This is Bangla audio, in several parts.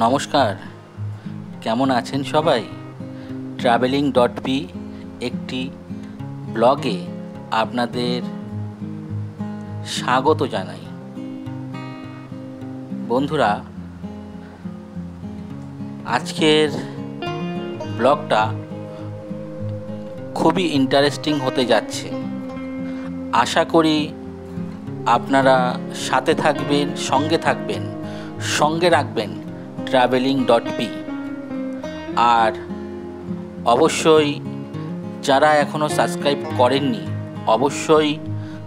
নমস্কার, কেমন আছেন সবাই? traveling.p একটি ব্লগে আপনাদের স্বাগত জানাই। বন্ধুরা, আজকের ব্লগটা খুবই ইন্টারেস্টিং হতে যাচ্ছে। আশা করি আপনারা সাথে থাকবেন, সঙ্গে রাখবেন traveling.p। আর অবশ্যই যারা এখনও সাবস্ক্রাইব করেননি অবশ্যই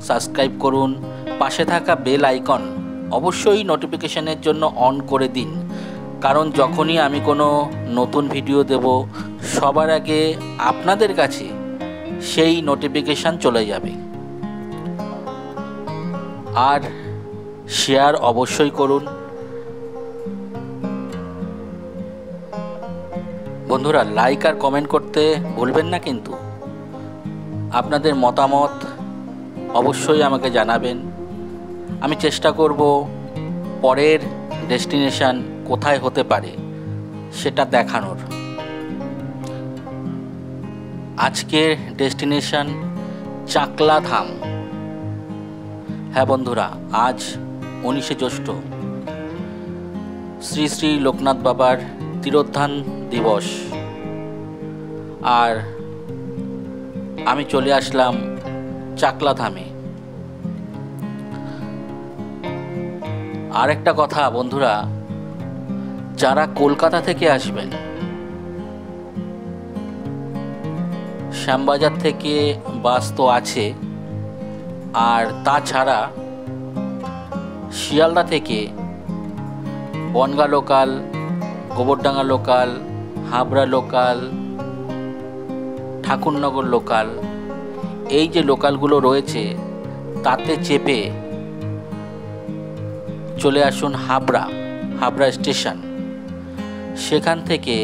সাবস্ক্রাইব করুন। পাশে থাকা বেল আইকন অবশ্যই নোটিফিকেশনের জন্য অন করে দিন, কারণ যখনই আমি কোনো নতুন ভিডিও দেব সবার আগে আপনাদের কাছে সেই নোটিফিকেশান চলে যাবে। আর শেয়ার অবশ্যই করুন। বন্ধুরা, লাইক আর কমেন্ট করতে ভুলবেন না কিন্তু। আপনাদের মতামত অবশ্যই আমাকে জানাবেন। আমি চেষ্টা করব পরের ডেস্টিনেশন কোথায় হতে পারে সেটা দেখানোর। আজকের ডেস্টিনেশন চাকলা ধাম। হ্যাঁ বন্ধুরা, আজ 19শে জ্যৈষ্ঠ, শ্রী শ্রী লোকনাথ বাবার তিরোধান দিবস। আর আমি চলে আসলাম চাকলা ধামে। আর একটা কথা বন্ধুরা, যারা কলকাতা থেকে আসবেন, শ্যামবাজার থেকে বাস তো আছে, আর তাছাড়া শিয়ালদা থেকে Bongaon local, Gobardanga local, Habra local, Thakurnagar local, এই যে লোকালগুলো রয়েছে তাতে চেপে চলে আসুন হাবড়া স্টেশন। সেখান থেকে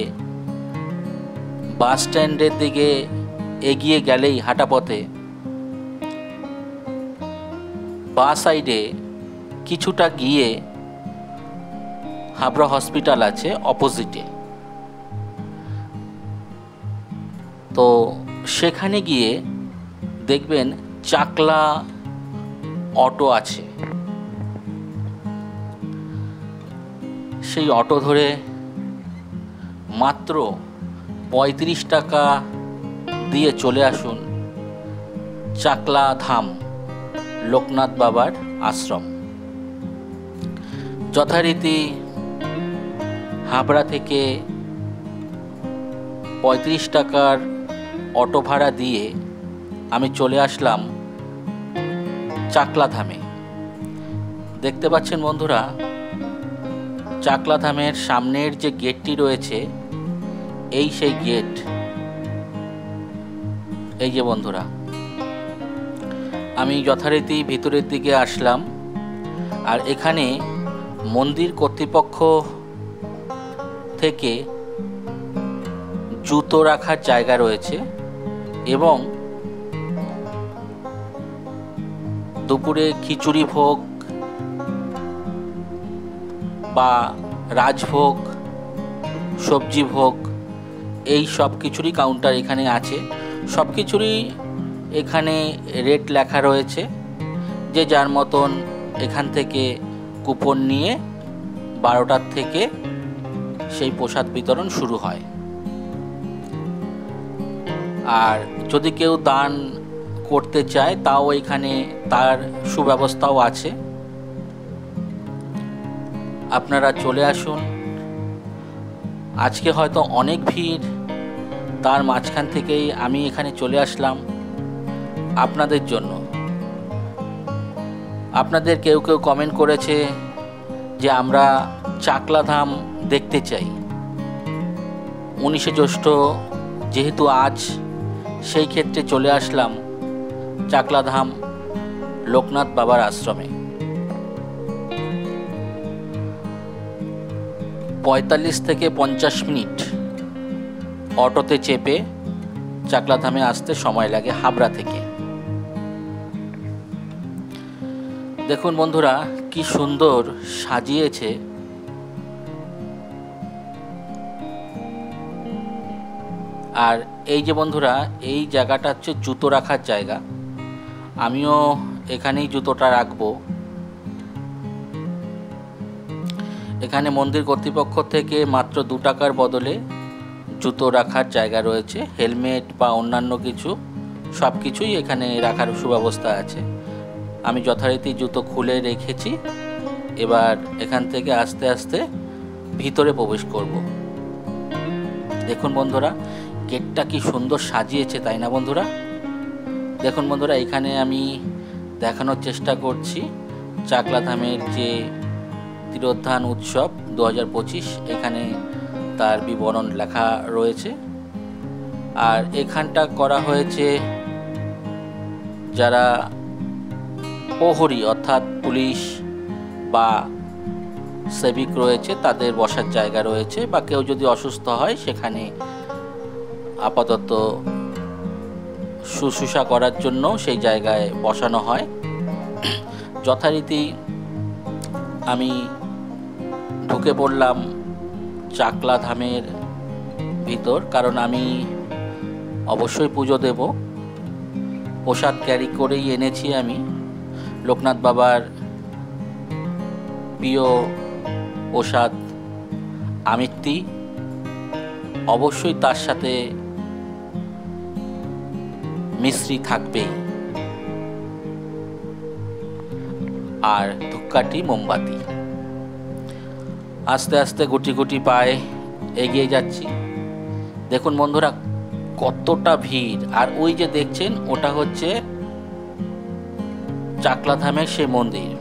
বাস স্ট্যান্ডের দিকে এগিয়ে গেলেই হাঁটা পথে বাঁ সাইডে কিছুটা গিয়ে হাবড়া হসপিটাল আছে অপোজিটে। তো সেখানে গিয়ে দেখবেন চাকলা অটো আছে। সেই অটো ধরে মাত্র 35 টাকা দিয়ে চলে আসুন চাকলা ধাম, লোকনাথ বাবার আশ্রম। যথারীতি হাবড়া থেকে 35 টাকার অটো ভাড়া দিয়ে আমি চলে আসলাম চাকলা ধামে। দেখতে পাচ্ছেন বন্ধুরা, চাকলা ধামের সামনের যে গেটটি রয়েছে এই সেই গেট। এই যে বন্ধুরা, আমি যথারীতি ভিতরের দিকে আসলাম। আর এখানে মন্দির কর্তৃপক্ষ থেকে জুতো রাখার জায়গা রয়েছে এবং দুপুরে খিচুড়ি ভোগ বা রাজভোগ, সবজি ভোগ, এই সব কিছুরই কাউন্টার এখানে আছে। সব কিছুরই এখানে রেট লেখা রয়েছে, যে যার মতন এখান থেকে কুপন নিয়ে 12টার থেকে সেই প্রসাদ বিতরণ শুরু হয়। আর যদি কেউ দান করতে চায় তাও এখানে তার সুব্যবস্থাও আছে। আপনারা চলে আসুন। আজকে হয়তো অনেক ভিড়, তার মাঝখান থেকেই আমি এখানে চলে আসলাম আপনাদের জন্য। আপনাদের কেউ কমেন্ট করেছে যে আমরা চাকলা ধাম দেখতে চাই। 19শে জ্যৈষ্ঠ যেহেতু আজ, সেই ক্ষেত্রে চলে আসলাম চাকলা ধাম লোকনাথ বাবার আশ্রমে। 45 থেকে 50 মিনিট অটোতে চেপে চাকলা ধামে আসতে সময় লাগে হাবড়া থেকে। দেখুন বন্ধুরা, কি সুন্দর সাজিয়েছে আর এই যে বন্ধুরা, এই জায়গাটা হচ্ছে জুতো রাখার জায়গা। আমিও এখানেই জুতোটা রাখবো। এখানে মন্দির কর্তৃপক্ষ থেকে মাত্র 2 টাকার বদলে জুতো রাখার জায়গা রয়েছে। হেলমেট বা অন্যান্য কিছু সব কিছুই এখানে রাখার সুব্যবস্থা আছে। আমি যথারীতি জুতো খুলে রেখেছি। এবার এখান থেকে আস্তে আস্তে ভিতরে প্রবেশ করব। দেখুন বন্ধুরা, গেটটা কি সুন্দর সাজিয়েছে, তাই না বন্ধুরা? দেখুন বন্ধুরা, এখানে আমি দেখানোর চেষ্টা করছি চাকলাধামের যে তিরোধান উৎসব 2025, এখানে তার বিবরণ লেখা রয়েছে। আর এখানটা করা হয়েছে যারা প্রহরী অর্থাৎ পুলিশ বা সেবিক রয়েছে তাদের বসার জায়গা রয়েছে, বা কেউ যদি অসুস্থ হয় সেখানে আপাতত শুশ্রূষা করার জন্য সেই জায়গায় বসানো হয়। যথারীতি আমি ঢুকে পড়লাম চাকলাধামের ভিতর, কারণ আমি অবশ্যই পুজো দেব। প্রসাদ ক্যারি করেই এনেছি আমি। লোকনাথ বাবার প্রিয় প্রসাদ আমিত্তি, অবশ্যই তার সাথে মিশ্রি থাকবেই, আর ধূপকাঠি মোমবাতি। আস্তে আস্তে গুটি গুটি পায়ে এগিয়ে যাচ্ছি। দেখুন বন্ধুরা, কতটা ভিড়। আর ওই যে দেখছেন, ওটা হচ্ছে চাকলাধামের সেই মন্দির।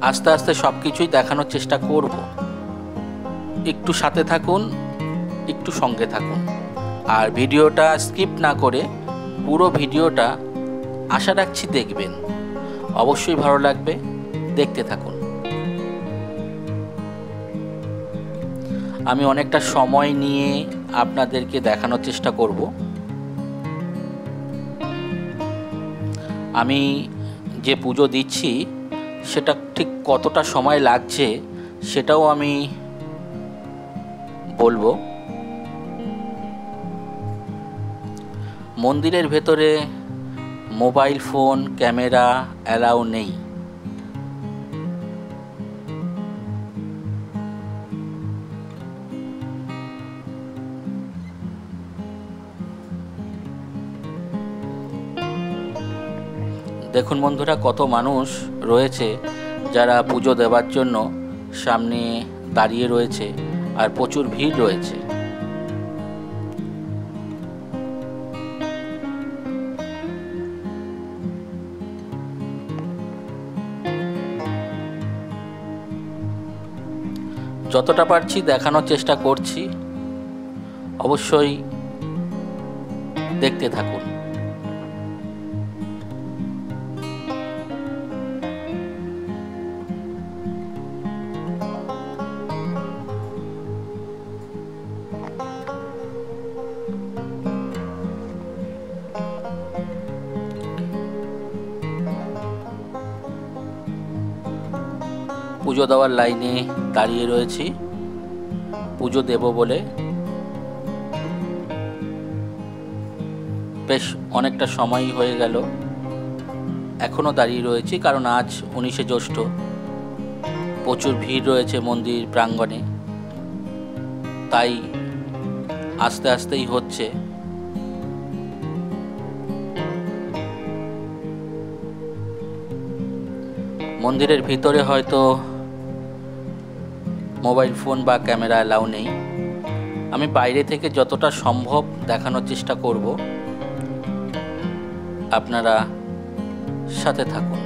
আস্তে আস্তে সব কিছুই দেখানোর চেষ্টা করব। একটু সাথে থাকুন, একটু সঙ্গে থাকুন, আর ভিডিওটা স্কিপ না করে পুরো ভিডিওটা আশা রাখছি দেখবেন। অবশ্যই ভালো লাগবে, দেখতে থাকুন। আমি অনেকটা সময় নিয়ে আপনাদেরকে দেখানোর চেষ্টা করব। আমি যে পুজো দিচ্ছি সেটা ঠিক কতটা সময় লাগছে সেটাও আমি বলবো। মন্দিরের ভেতরে মোবাইল ফোন ক্যামেরা অ্যালাউ নেই। দেখুন বন্ধুরা, কত মানুষ রয়েছে যারা পুজো দেওয়ার জন্য সামনে দাঁড়িয়ে রয়েছে, আর প্রচুর ভিড় রয়েছে। যতটা পারছি দেখানোর চেষ্টা করছি, অবশ্যই দেখতে থাকুন। পুজো দেওয়ার লাইনে দাঁড়িয়ে রয়েছি পুজো দেব বলে। বেশ অনেকটা সময় হয়ে গেল, এখনও দাঁড়িয়ে রয়েছি, কারণ আজ 19শে জ্যৈষ্ঠ। প্রচুর ভিড় রয়েছে মন্দির প্রাঙ্গণে, তাই আস্তে আস্তেই হচ্ছে। মন্দিরের ভিতরে হয়তো মোবাইল ফোন বা ক্যামেরা অ্যালাউ নেই। আমি বাইরে থেকে যতটা সম্ভব দেখানোর চেষ্টা করব, আপনারা সাথে থাকুন।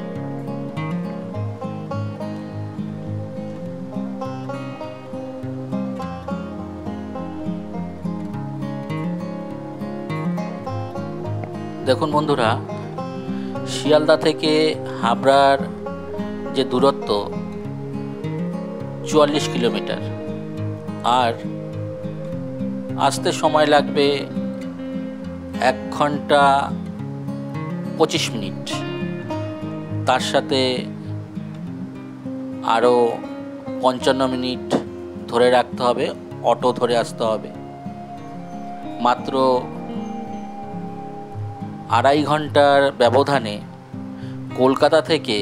দেখুন বন্ধুরা, শিয়ালদা থেকে হাবড়ার যে দূরত্ব 44 কিলোমিটার, আর আসতে সময় লাগবে 1 ঘন্টা 25 মিনিট। তার সাথে আরও 55 মিনিট ধরে রাখতে হবে অটো ধরে আসতে হবে। মাত্র 2.5 ঘন্টার ব্যবধানে কলকাতা থেকে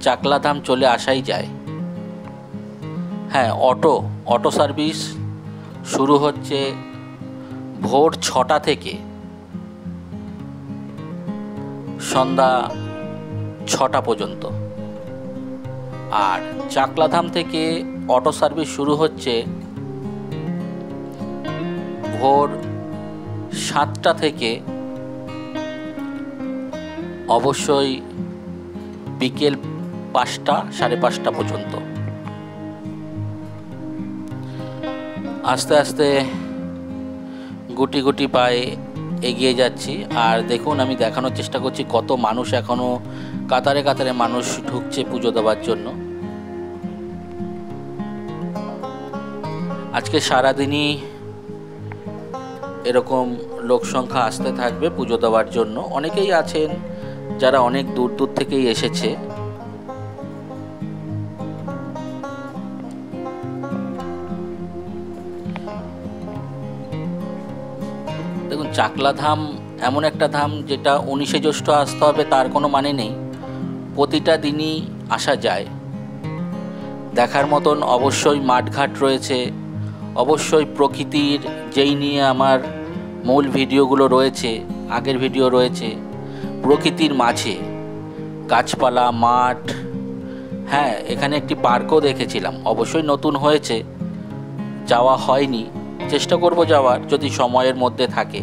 চাকলাধাম চলে আসাই যায়। হ্যাঁ, অটো সার্ভিস শুরু হচ্ছে ভোর 6টা থেকে সন্ধ্যা 6টা পর্যন্ত। আর চাকলাধাম থেকে অটো সার্ভিস শুরু হচ্ছে ভোর 7টা থেকে অবশ্যই বিকেল 5টা, 5:30 পর্যন্ত। আস্তে আস্তে গুটি গুটি পায়ে এগিয়ে যাচ্ছি। আর দেখুন, আমি দেখানোর চেষ্টা করছি কত মানুষ এখনও কাতারে কাতারে মানুষ ঢুকছে পুজো দেওয়ার জন্য। আজকে সারাদিনই এরকম লোক সংখ্যা আসতে থাকবে পুজো দেওয়ার জন্য। অনেকেই আছেন যারা অনেক দূর দূর থেকেই এসেছে। দেখুন, চাকলাধাম এমন একটা ধাম যেটা 19শে জ্যৈষ্ঠ আসতে হবে তার কোনো মানে নেই, প্রতিটা দিনই আসা যায়। দেখার মতন অবশ্যই মাঠঘাট রয়েছে, অবশ্যই প্রকৃতির যেই নিয়ে আমার মূল ভিডিওগুলো রয়েছে, আগের ভিডিও রয়েছে, প্রকৃতির মাঝে গাছপালা, মাঠ। হ্যাঁ, এখানে একটি পার্কও দেখেছিলাম, অবশ্যই নতুন হয়েছে, যাওয়া হয়নি। চেষ্টা করব যাওয়ার, যদি সময়ের মধ্যে থাকে,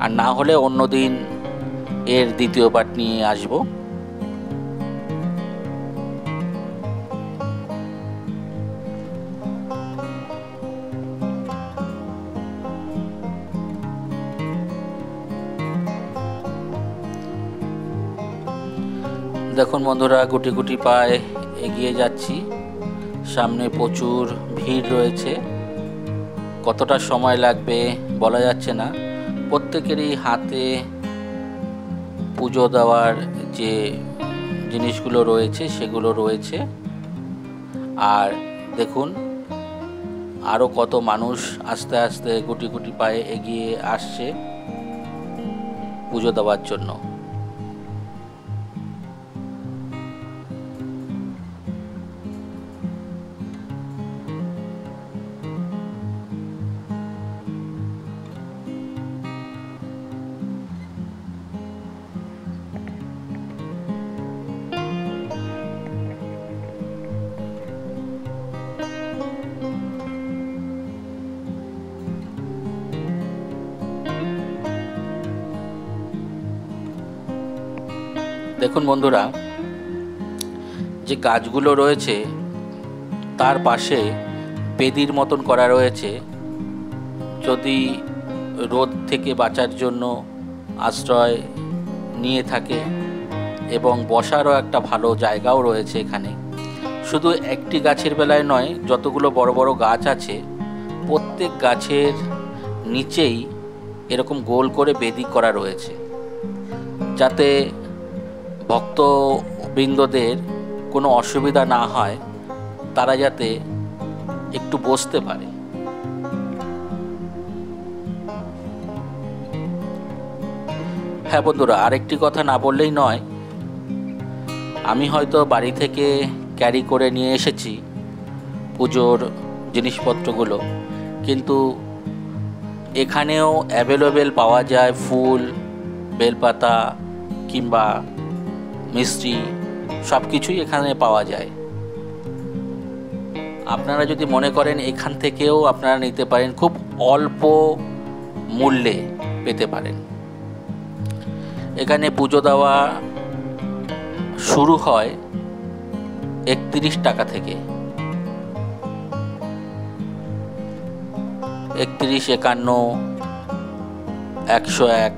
আর না হলে অন্য দিন এর দ্বিতীয় পার্ট নিয়ে আসব। দেখুন বন্ধুরা, গুটি গুটি পায়ে এগিয়ে যাচ্ছি। সামনে প্রচুর ভিড় রয়েছে, কতটা সময় লাগবে বলা যাচ্ছে না। প্রত্যেকেরই হাতে পুজো দেওয়ার যে জিনিসগুলো রয়েছে সেগুলো রয়েছে। আর দেখুন, আরও কত মানুষ আস্তে আস্তে গুটি গুটি পায়ে এগিয়ে আসছে পুজো দেওয়ার জন্য। দেখুন বন্ধুরা, যে গাছগুলো রয়েছে তার পাশে বেদির মতন করা রয়েছে, যদি রোদ থেকে বাঁচার জন্য আশ্রয় নিয়ে থাকে, এবং বসারও একটা ভালো জায়গাও রয়েছে এখানে। শুধু একটি গাছের বেলায় নয়, যতগুলো বড় বড় গাছ আছে প্রত্যেক গাছের নিচেই এরকম গোল করে বেদি করা রয়েছে, যাতে ভক্তবৃন্দদের কোনো অসুবিধা না হয়, তারা যাতে একটু বসতে পারে। হ্যাঁ বন্ধুরা, আরেকটি কথা না বললেই নয়, আমি হয়তো বাড়ি থেকে ক্যারি করে নিয়ে এসেছি পুজোর জিনিসপত্রগুলো, কিন্তু এখানেও অ্যাভেলেবেল পাওয়া যায় ফুল, বেলপাতা কিংবা মিষ্টি, সব কিছুই এখানে পাওয়া যায়। আপনারা যদি মনে করেন এখান থেকেও আপনারা নিতে পারেন, খুব অল্প মূল্যে পেতে পারেন। এখানে পুজো দেওয়া শুরু হয় 31 টাকা থেকে। 31, 51, 101,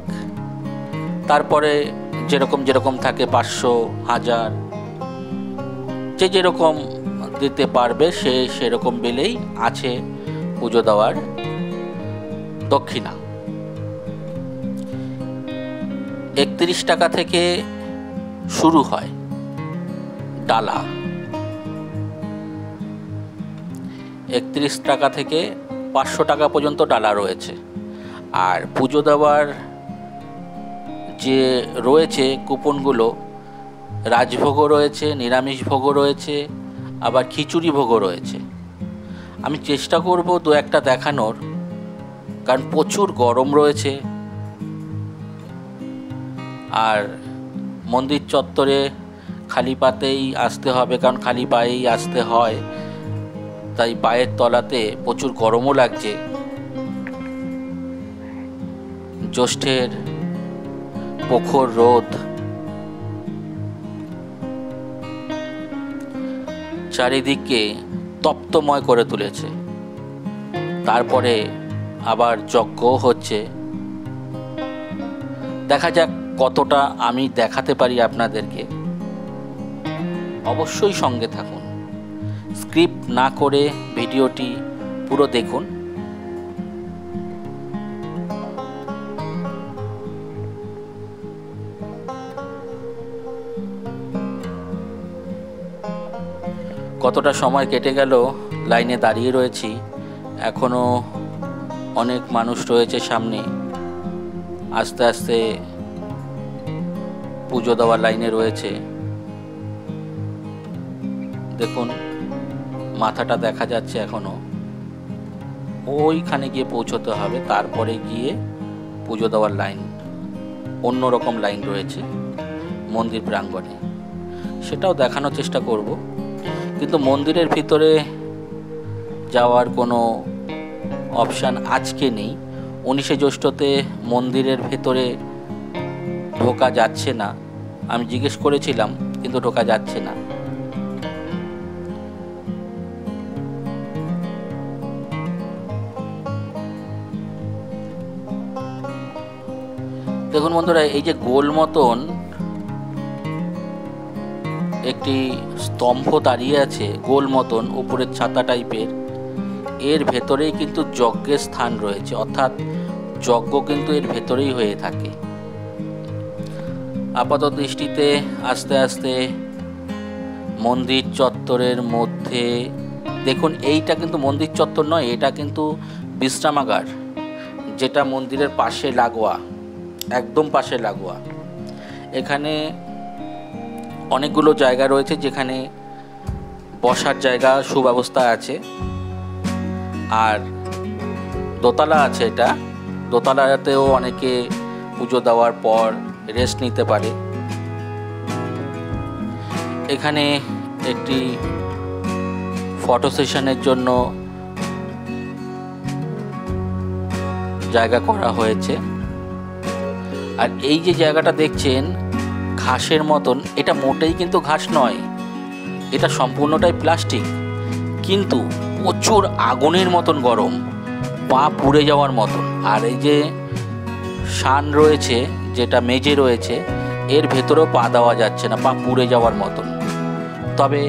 তারপরে যেরকম যেরকম থাকে 500, 1000, যে যেরকম দিতে পারবে সে সেরকম বিলেই আছে পুজো দেওয়ার দক্ষিণা। 31 টাকা থেকে শুরু হয় ডালা। 31 টাকা থেকে 500 টাকা পর্যন্ত ডালা রয়েছে। আর পুজো দেওয়ার যে রয়েছে কুপনগুলো, রাজভোগও রয়েছে, নিরামিষ ভোগও রয়েছে, আবার খিচুড়ি ভোগও রয়েছে। আমি চেষ্টা করব দু একটা দেখানোর, কারণ প্রচুর গরম রয়েছে। আর মন্দির চত্বরে খালি পাতেই আসতে হবে, কারণ খালি পায়েই আসতে হয়, তাই পায়ের তলাতে প্রচুর গরমও লাগছে। জ্যৈষ্ঠের প্রখর রোদ চারিদিকে তপ্তময় করে তুলেছে। তারপরে আবার যজ্ঞ হচ্ছে। দেখা যাক কতটা আমি দেখাতে পারি আপনাদেরকে। অবশ্যই সঙ্গে থাকুন, স্ক্রিপ্ট না করে ভিডিওটি পুরো দেখুন। কতটা সময় কেটে গেল, লাইনে দাঁড়িয়ে রয়েছি, এখনও অনেক মানুষ রয়েছে সামনে। আস্তে আস্তে পুজো দেওয়ার লাইনে রয়েছে। দেখুন মাথাটা দেখা যাচ্ছে এখনো, ওইখানে গিয়ে পৌঁছতে হবে, তারপরে গিয়ে পুজো দেওয়ার লাইন। অন্যরকম লাইন রয়েছে মন্দির প্রাঙ্গণে, সেটাও দেখানোর চেষ্টা করব। কিন্তু মন্দিরের ভিতরে যাওয়ার কোনো অপশান আজকে নেই। 19শে জ্যৈষ্ঠতে মন্দিরের ভেতরে ঢোকা যাচ্ছে না। আমি জিজ্ঞেস করেছিলাম, কিন্তু ঢোকা যাচ্ছে না। দেখুন বন্ধুরা, এই যে গোল মতন একটি স্তম্ভ দাঁড়িয়ে আছে, গোল মতন উপরের ছাতা টাইপের, এর ভেতরেই কিন্তু যজ্ঞের স্থান রয়েছে, অর্থাৎ যজ্ঞ কিন্তু এর ভেতরেই হয়ে থাকে। আপাত দৃষ্টিতে আস্তে আস্তে মন্দির চত্বরের মধ্যে দেখুন, এইটা কিন্তু মন্দির চত্বর নয়, এটা কিন্তু বিশ্রামাগার, যেটা মন্দিরের পাশে লাগোয়া, একদম পাশে লাগোয়া। এখানে অনেকগুলো জায়গা রয়েছে যেখানে বসার জায়গা সুব্যবস্থা আছে। আর দোতলা আছে, এটা দোতলাতেও অনেকে পুজো দেওয়ার পর রেস্ট নিতে পারে। এখানে একটি ফটো সেশনের জন্য জায়গা করা হয়েছে। আর এই যে জায়গাটা দেখছেন ঘাসের মতন, এটা মোটেই কিন্তু ঘাস নয়, এটা সম্পূর্ণটাই প্লাস্টিক, কিন্তু প্রচুর আগুনের মতন গরম, পা পুড়ে যাওয়ার মতন। আর এই যে শান রয়েছে, যেটা মেঝে রয়েছে, এর ভেতরেও পা দেওয়া যাচ্ছে না, পা পুড়ে যাওয়ার মতন। তবে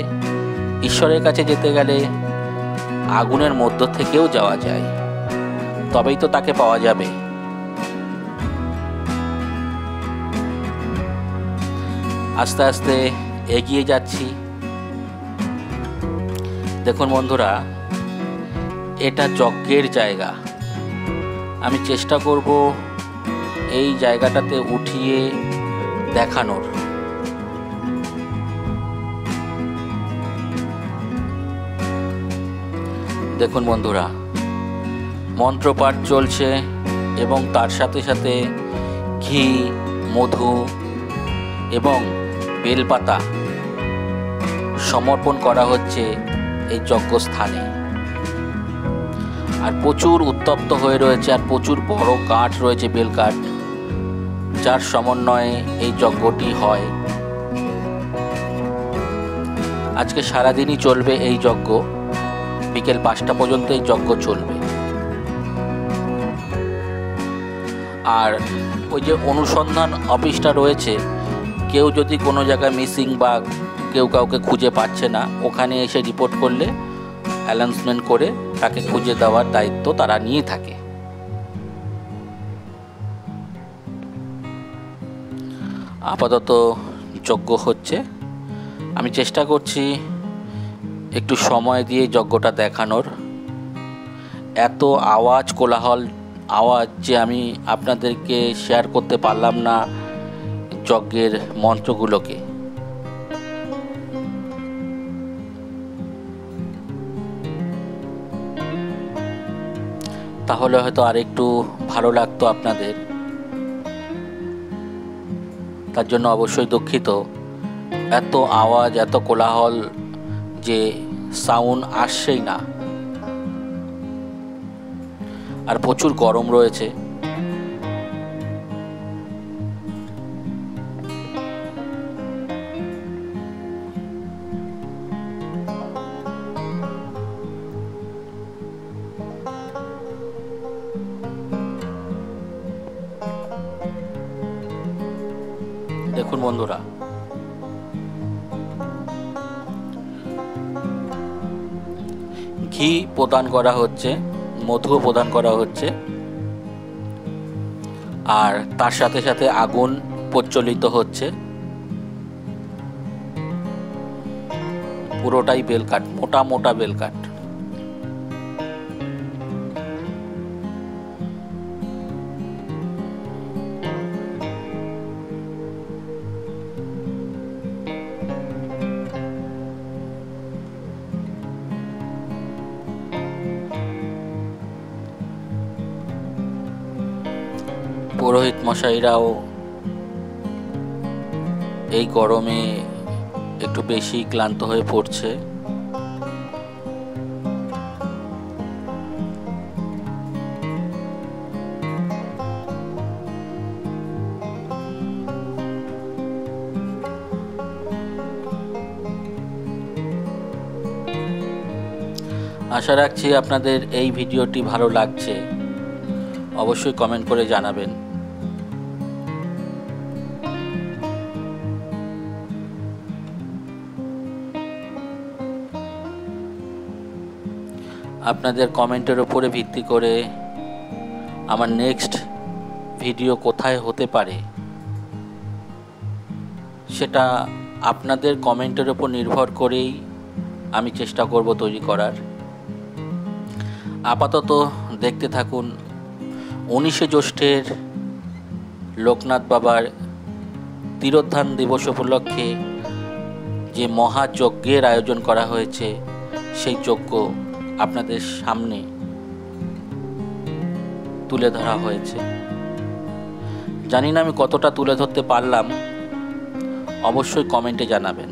ঈশ্বরের কাছে যেতে গেলে আগুনের মধ্য থেকেও যাওয়া যায়, তবেই তো তাকে পাওয়া যাবে। আস্তে আস্তে এগিয়ে যাচ্ছি। দেখুন বন্ধুরা, এটা যজ্ঞের জায়গা। আমি চেষ্টা করব এই জায়গাটাতে উঠিয়ে দেখানোর। দেখুন বন্ধুরা, মন্ত্রপাঠ চলছে এবং তার সাথে সাথে ঘি, মধু এবং বেলপাতা সমর্পণ করা হচ্ছে এই যজ্ঞস্থানে। আর প্রচুর উত্তপ্ত হয়ে রয়েছে, আর প্রচুর বড় কাঠ রয়েছে, বেলকাঠ, যার সমন্বয়ে এই যজ্ঞটি হয়। আজকে সারাদিনই চলবে এই যজ্ঞ, বিকেল 5টা পর্যন্ত এই যজ্ঞ চলবে। আর ওই যে অনুসন্ধান অফিসটা রয়েছে, কেউ যদি কোনো জায়গায় মিসিং বা কেউ কাউকে খুঁজে পাচ্ছে না, ওখানে এসে রিপোর্ট করলে অ্যানাউন্সমেন্ট করে তাকে খুঁজে দেওয়ার দায়িত্ব তারা নিয়ে থাকে। আপাতত যজ্ঞ হচ্ছে, আমি চেষ্টা করছি একটু সময় দিয়ে যজ্ঞটা দেখানোর। এত আওয়াজ, কোলাহল আওয়াজ যে আমি আপনাদেরকে শেয়ার করতে পারলাম না যজ্ঞের মন্ত্রগুলোকে। তাহলে হয়তো আরেকটু ভালো লাগতো আপনাদের। তার জন্য অবশ্যই দুঃখিত। এত আওয়াজ, এত কোলাহল যে সাউন্ড আসছেই না। আর প্রচুর গরম রয়েছে। দেখুন বন্ধুরা, ঘি প্রদান করা হচ্ছে, মধুও প্রদান করা হচ্ছে, আর তার সাথে সাথে আগুন প্রজ্বলিত হচ্ছে। পুরোটাই বেলকাঠ, মোটা মোটা বেলকাঠ। পুরোহিত মশাইরাও এই গরমে একটু বেশি ক্লান্ত হয়ে পড়ছে। আশা রাখছি আপনাদের এই ভিডিওটি ভালো লাগছে। অবশ্যই কমেন্ট করে জানাবেন। আপনাদের কমেন্টের উপরে ভিত্তি করে আমার নেক্সট ভিডিও কোথায় হতে পারে সেটা আপনাদের কমেন্টের উপর নির্ভর করেই আমি চেষ্টা করব তৈরি করার। আপাতত দেখতে থাকুন 19শে জ্যৈষ্ঠের লোকনাথ বাবার তিরোধান দিবস উপলক্ষে যে মহাযজ্ঞের আয়োজন করা হয়েছে, সেই যজ্ঞ আপনাদের সামনে তুলে ধরা হয়েছে। জানি না আমি কতটা তুলে ধরতে পারলাম, অবশ্যই কমেন্টে জানাবেন।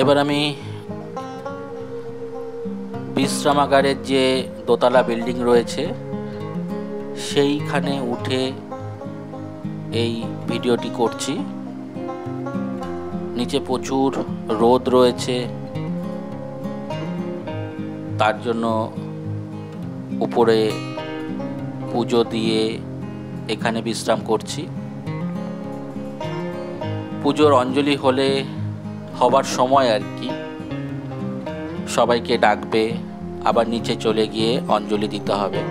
এবার আমি বিশ্রামাগারের যে দোতলা বিল্ডিং রয়েছে সেইখানে উঠে এই ভিডিওটি করছি। নিচে প্রচুর রোদ রয়েছে, তার জন্য উপরে পুজো দিয়ে এখানে বিশ্রাম করছি। পুজোর অঞ্জলি হবার সময় আর কি সবাইকে ডাকবে, আবার নিচে চলে গিয়ে অঞ্জলি দিতে হবে।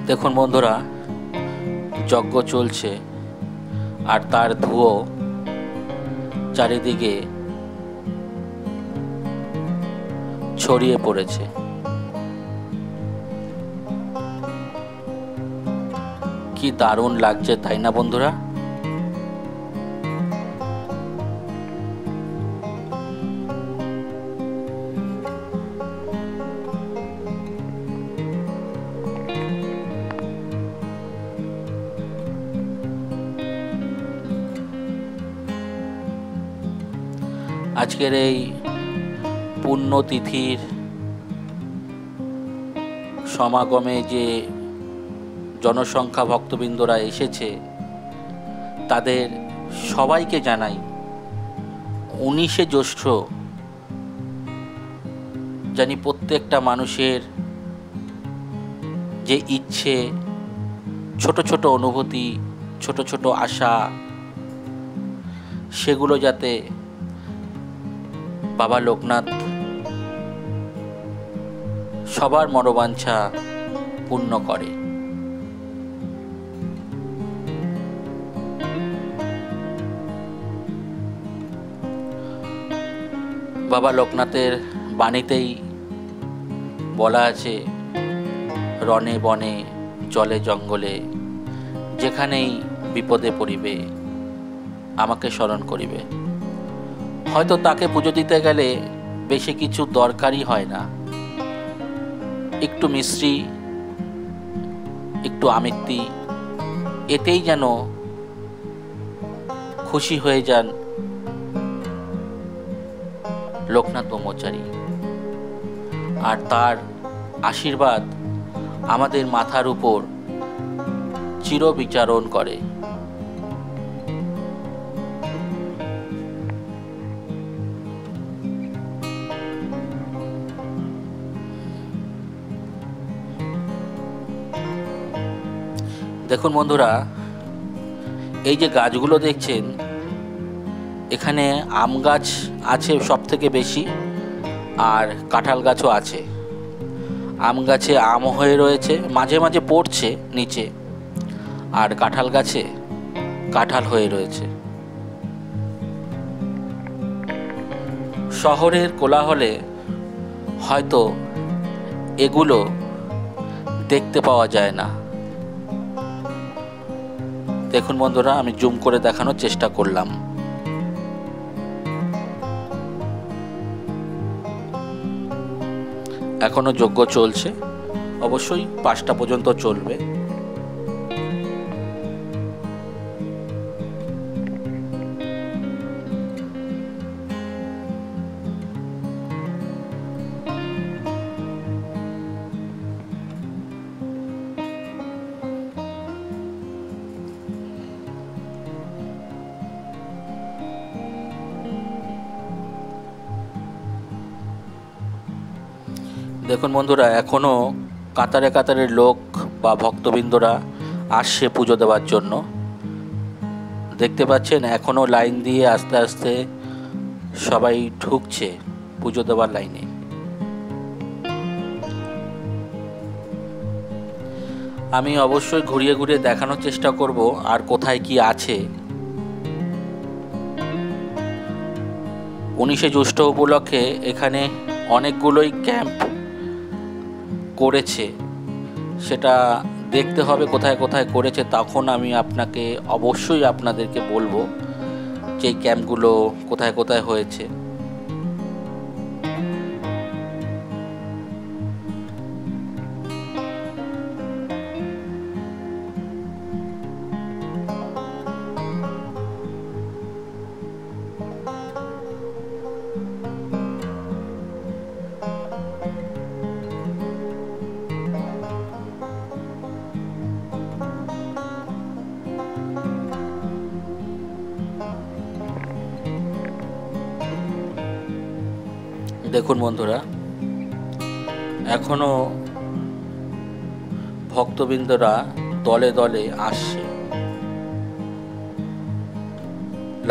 দেখুন বন্ধুরা, যজ্ঞ চলছে আর তার ধুয়ো চারিদিকে ছড়িয়ে পড়েছে। কি দারুণ লাগছে, তাই না বন্ধুরা? আজকের এই পুণ্যতিথির সমাগমে যে জনসংখ্যা ভক্তবৃন্দরা এসেছে তাদের সবাইকে জানাই 19শে জ্যৈষ্ঠ জানি প্রত্যেকটা মানুষের যে ইচ্ছে, ছোট ছোট অনুভূতি, ছোট ছোট আশা, সেগুলো যাতে বাবা লোকনাথ সবার মনোবাঞ্ছা পূর্ণ করে। বাবা লোকনাথের বাণীতেই বলা আছে, রণে বনে জলে জঙ্গলে যেখানেই বিপদে পড়িবে আমাকে স্মরণ করিবে। হয়তো তাকে পুজো দিতে গেলে বেশি কিছু দরকারই হয় না, একটু মিশ্রি, একটু আমিত্তি, এতেই যেন খুশি হয়ে যান লোকনাথ ব্রহ্মচারী। আর তার আশীর্বাদ আমাদের মাথার উপর চির বিচারণ করে। দেখুন বন্ধুরা, এই যে গাছগুলো দেখছেন, এখানে আম গাছ আছে সব থেকে বেশি, আর কাঁঠাল গাছও আছে। আম গাছে আম হয়ে রয়েছে, মাঝে মাঝে পড়ছে নিচে, আর কাঁঠাল গাছে কাঁঠাল হয়ে রয়েছে। শহরের কোলাহলে হয়তো এগুলো দেখতে পাওয়া যায় না। দেখুন বন্ধুরা, আমি জুম করে দেখানোর চেষ্টা করলাম। এখনো যজ্ঞ চলছে, অবশ্যই 5টা পর্যন্ত চলবে। দেখুন বন্ধুরা, এখনো কাতারে কাতারে লোক বা ভক্তবৃন্দরা আসছে পুজো দেওয়ার জন্য। দেখতে পাচ্ছেন এখনো লাইন দিয়ে আস্তে আস্তে সবাই ঢুকছে পুজো দেওয়ার লাইনে। আমি অবশ্যই ঘুরিয়ে ঘুরিয়ে দেখানোর চেষ্টা করব আর কোথায় কি আছে। 19শে জ্যৈষ্ঠ উপলক্ষে এখানে অনেকগুলোই ক্যাম্প করেছে, সেটা দেখতে হবে কোথায় কোথায় করেছে। তখন আমি অবশ্যই আপনাদেরকে বলবো যে এই ক্যাম্পগুলো কোথায় কোথায় হয়েছে। দেখুন বন্ধুরা, এখনো ভক্তবৃন্দরা দলে দলে আসছে,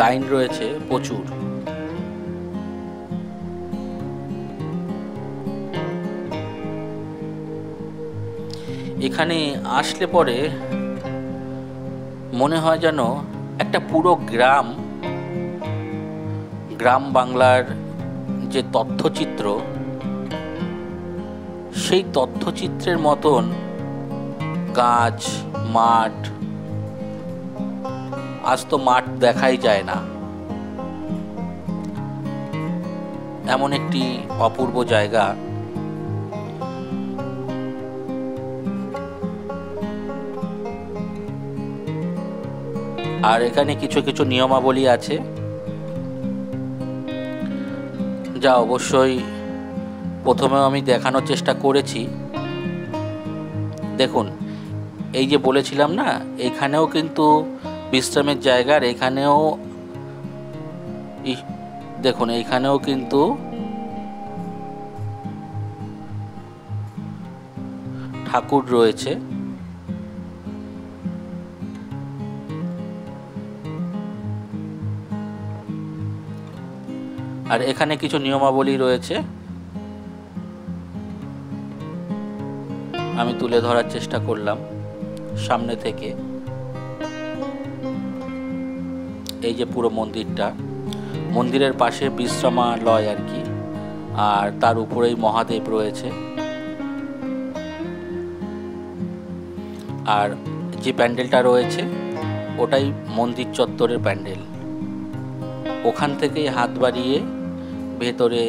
লাইন রয়েছে প্রচুর। এখানে আসলে পরে মনে হয় যেন একটা পুরো গ্রাম বাংলার যে তথ্যচিত্র, সেই তথ্যচিত্রের মতন গাছ, মাঠ, আজ তো মাঠ দেখাই যায় না, এমন একটি অপূর্ব জায়গা। আর এখানে কিছু কিছু নিয়মাবলী আছে, যা অবশ্যই প্রথমেও আমি দেখানোর চেষ্টা করেছি। দেখুন, এই যে বলেছিলাম না, এখানেও কিন্তু বিশ্রামের জায়গার, এখানেও দেখুন, এইখানেও কিন্তু ঠাকুর রয়েছে। আর এখানে কিছু নিয়মাবলী রয়েছে, আমি তুলে ধরার চেষ্টা করলাম সামনে থেকে। এই যে পুরো মন্দিরটা, মন্দিরের পাশে বিশ্রামালয় আর কি, আর তার উপরেই মহাদেব রয়েছে। আর যে প্যান্ডেলটা রয়েছে ওটাই মন্দির চত্বরের প্যান্ডেল। ওখান থেকেই হাত বাড়িয়ে ভেতরে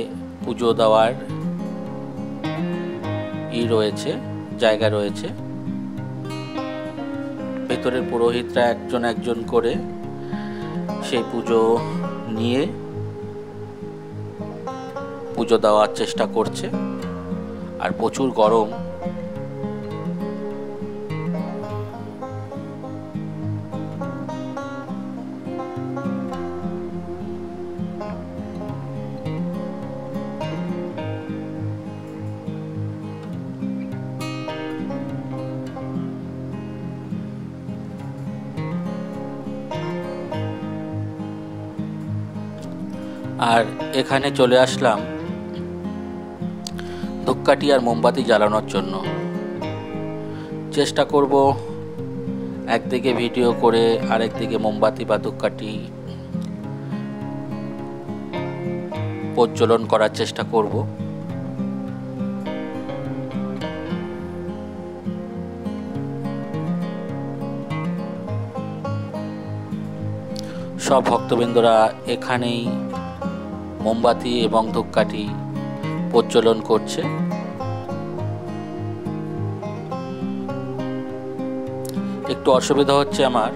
পুজো দেওয়ার রয়েছে, জায়গা রয়েছে। ভেতরের পুরোহিতরা একজন একজন করে সেই পুজো নিয়ে পুজো দেওয়ার চেষ্টা করছে। আর প্রচুর গরম। আর এখানে চলে আসলাম ধূপকাঠি আর মোমবাতি জ্বালানোর জন্য। চেষ্টা করব একদিকে ভিডিও করে আরেকদিকে মোমবাতি বা ধূপকাঠি প্রজ্বলন করার চেষ্টা করব। সব ভক্তবৃন্দরা এখানেই মোমবাতি এবং ধূপকাঠি প্রজ্বলন করছে। একটু অসুবিধা হচ্ছে আমার,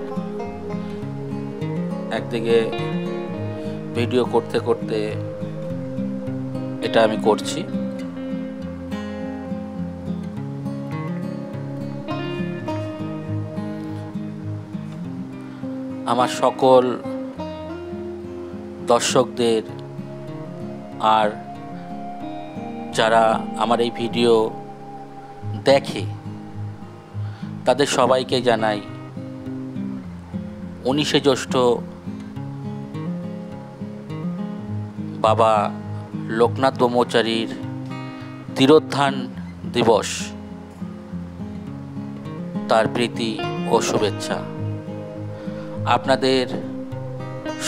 একদিকে ভিডিও করতে করতে এটা আমি করছি। আমার সকল দর্শকদের আর যারা আমার এই ভিডিও দেখে তাদের সবাইকে জানাই 19শে জ্যৈষ্ঠ বাবা লোকনাথ ব্রহ্মচারীর তিরোধান দিবস, তার প্রীতি ও শুভেচ্ছা। আপনাদের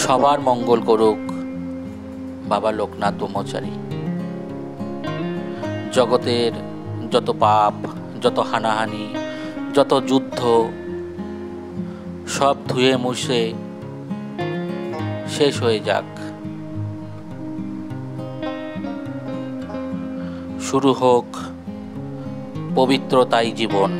সবার মঙ্গল করুক বাবা লোকনাথ ব্রহ্মচারী। জগতের যত পাপ, যত হানাহানি, যত যুদ্ধ সব ধুয়ে মুছে শেষ হয়ে যাক। শুরু হোক পবিত্রতাই জীবন।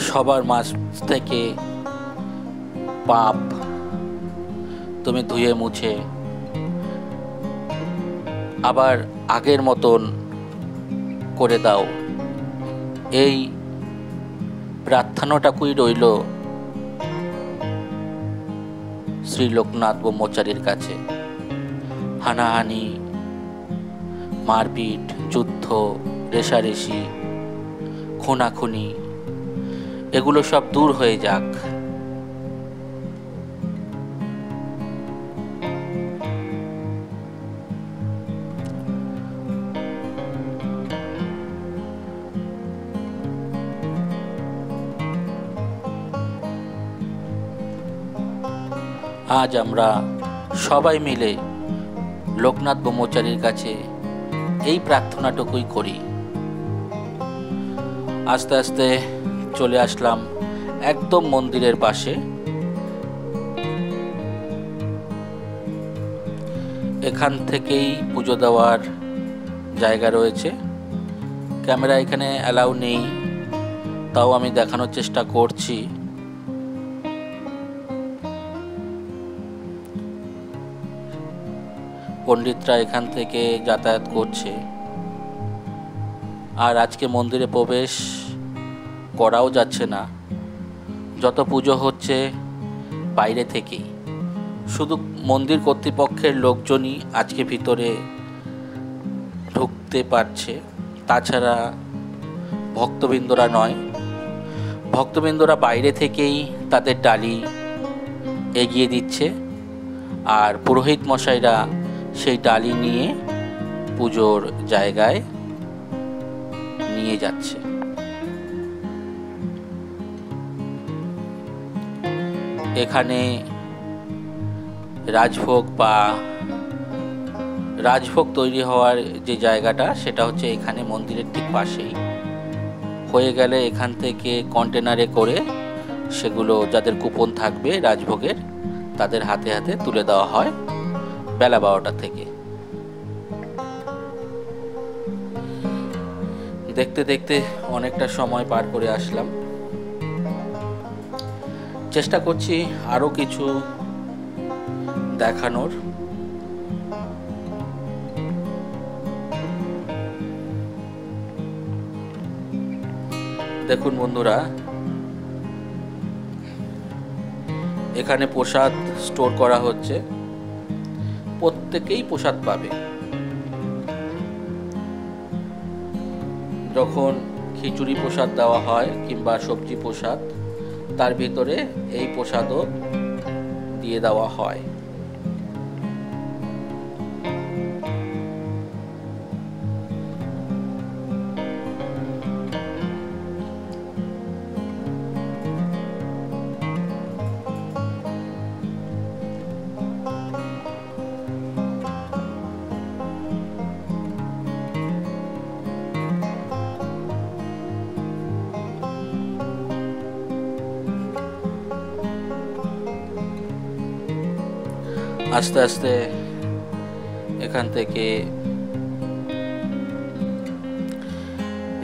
সবার মাঝ থেকে পাপ তুমি ধুয়ে মুছে আবার আগের মতন করে দাও, এই প্রার্থনাটুকুই রইল শ্রী লোকনাথ ব্রহ্মচারীর কাছে। হানাহানি, মারপিট, যুদ্ধ, রেষারেষি, খুনাখুনি এগুলো সব দূর হয়ে যাক। আজ আমরা সবাই মিলে লোকনাথ ব্রহ্মচারীর কাছে এই প্রার্থনাটুকুই করি। আস্তে আস্তে চলে আসলাম একদম মন্দিরের পাশে। এখান থেকেই পুজো দেওয়ার জায়গা রয়েছে। ক্যামেরা এখানে অ্যালাউ নেই, তাও আমি দেখানোর চেষ্টা করছি। পণ্ডিতরা এখান থেকে যাতায়াত করছে। আর আজকে মন্দিরে প্রবেশ করাও যাচ্ছে না, যত পুজো হচ্ছে বাইরে থেকেই। শুধু মন্দির কর্তৃপক্ষের লোকজনই আজকে ভিতরে ঢুকতে পারছে, তাছাড়া ভক্তবৃন্দরা নয়। ভক্তবৃন্দরা বাইরে থেকেই তাদের ডালি এগিয়ে দিচ্ছে, আর পুরোহিত মশাইরা সেই ডালি নিয়ে পুজোর জায়গায় নিয়ে যাচ্ছে। এখানে রাজভোগ তৈরি হওয়ার যে জায়গাটা, সেটা হচ্ছে এখানে মন্দিরের ঠিক পাশেই। হয়ে গেলে এখান থেকে কন্টেনারে করে সেগুলো যাদের কুপন থাকবে রাজভোগের, তাদের হাতে হাতে তুলে দেওয়া হয় বেলা 12টা থেকে। দেখতে দেখতে অনেকটা সময় পার করে আসলাম। চেষ্টা করছি আরো কিছু দেখানোর। দেখুন বন্ধুরা, এখানে প্রসাদ স্টোর করা হচ্ছে, প্রত্যেকেই প্রসাদ পাবে। যখন খিচুড়ি প্রসাদ দেওয়া হয় কিংবা সবজি প্রসাদ, তার ভিতরে এই প্রসাদও দিয়ে দেওয়া হয়। আস্তে আস্তে এখান থেকে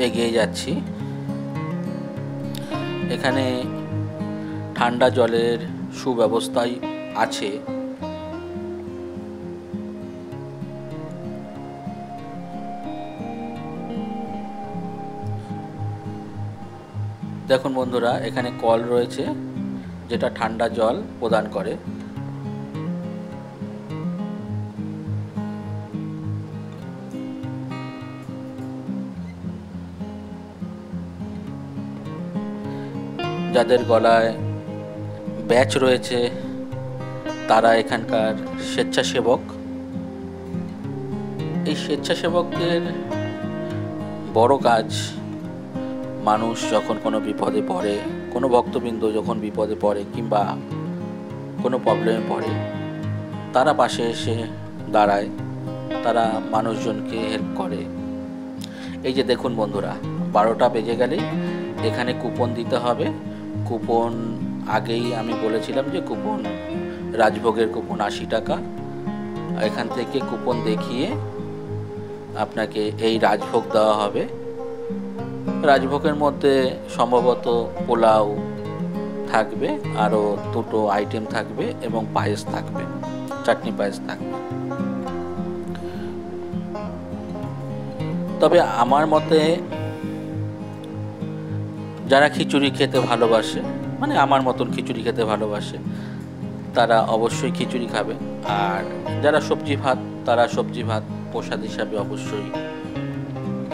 এগিয়ে যাচ্ছি। এখানে ঠান্ডা জলের সুব্যবস্থাই আছে। দেখুন বন্ধুরা, এখানে কল রয়েছে যেটা ঠান্ডা জল প্রদান করে। যাদের গলায় ব্যাচ রয়েছে তারা এখানকার স্বেচ্ছাসেবক। এই স্বেচ্ছাসেবকদের বড় কাজ, মানুষ যখন কোনো বিপদে পড়ে, কোনো ভক্তবৃন্দ যখন বিপদে পড়ে কিংবা কোনো প্রবলেমে পড়ে, তারা পাশে এসে দাঁড়ায়, তারা মানুষজনকে হেল্প করে। এই যে দেখুন বন্ধুরা, 12টা বেজে গেলেই এখানে কুপন দিতে হবে। কুপন আগেই আমি বলেছিলাম যে কুপন, রাজভোগের কুপন 80 টাকা। এখান থেকে কুপন দেখিয়ে আপনাকে এই রাজভোগ দেওয়া হবে। রাজভোগের মধ্যে সম্ভবত পোলাও থাকবে, আরও 2টো আইটেম থাকবে এবং পায়েস থাকবে, চাটনি পায়েস থাকবে। তবে আমার মতে যারা খিচুড়ি খেতে ভালোবাসে, মানে আমার মতন খিচুড়ি খেতে ভালোবাসে, তারা অবশ্যই খিচুড়ি খাবে। আর যারা সবজি ভাত, তারা সবজি ভাত প্রসাদ হিসাবে অবশ্যই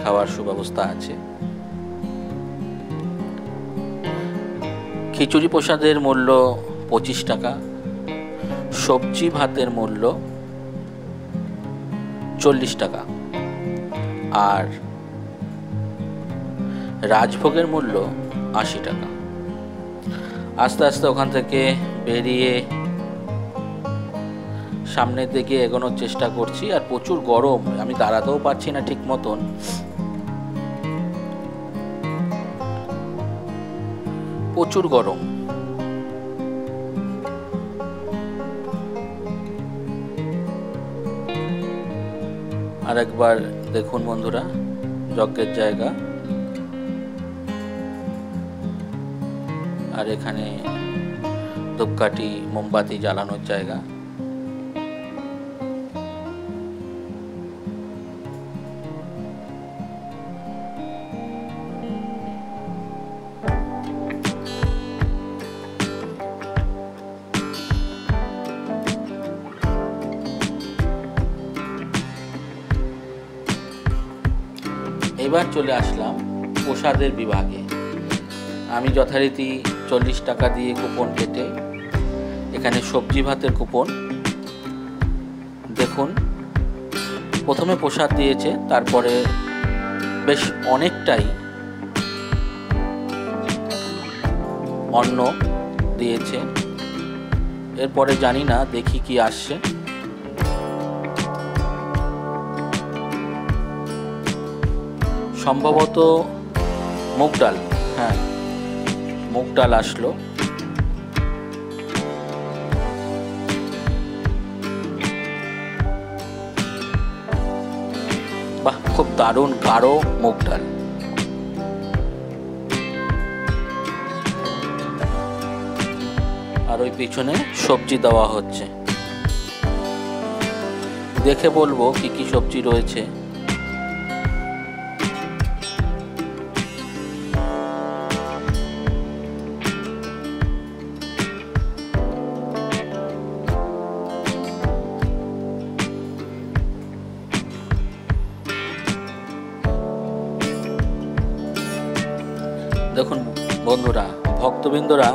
খাওয়ার সুব্যবস্থা আছে। খিচুড়ি প্রসাদের মূল্য 25 টাকা, সবজি ভাতের মূল্য 40 টাকা, আর রাজভোগের মূল্য 80 টাকা। আস্তে আস্তে ওখান থেকে বেরিয়ে সামনের দিকে এগোনোর চেষ্টা করছি। আর প্রচুর গরম, আমি দাঁড়াতেও পারছি না ঠিক মতন। প্রচুর গরম। আর একবার দেখুন বন্ধুরা, যজ্ঞের জায়গা, আর এখানে ধূপকাঠি মোমবাতি জ্বালানোর জায়গা। এবার চলে আসলাম প্রসাদের বিভাগে। আমি যথারীতি 40 টাকা দিয়ে কুপন কেটে এখানে সবজি ভাতের কুপন। দেখুন, প্রথমে প্রসাদ দিয়েছে, তারপরে বেশ অনেকটাই অন্ন দিয়েছে। এরপরে জানি না, দেখি কি আসছে। সম্ভবত মুগ ডাল, হ্যাঁ মুগ ডাল আসলো। বাহ, খুব দারুণ গাঢ় মুগ ডাল। আর ওই পিছনে সবজি দেওয়া হচ্ছে। দেখে বলবো কি কি সবজি রয়েছে। দেখুন বন্ধুরা, ভক্তবৃন্দরা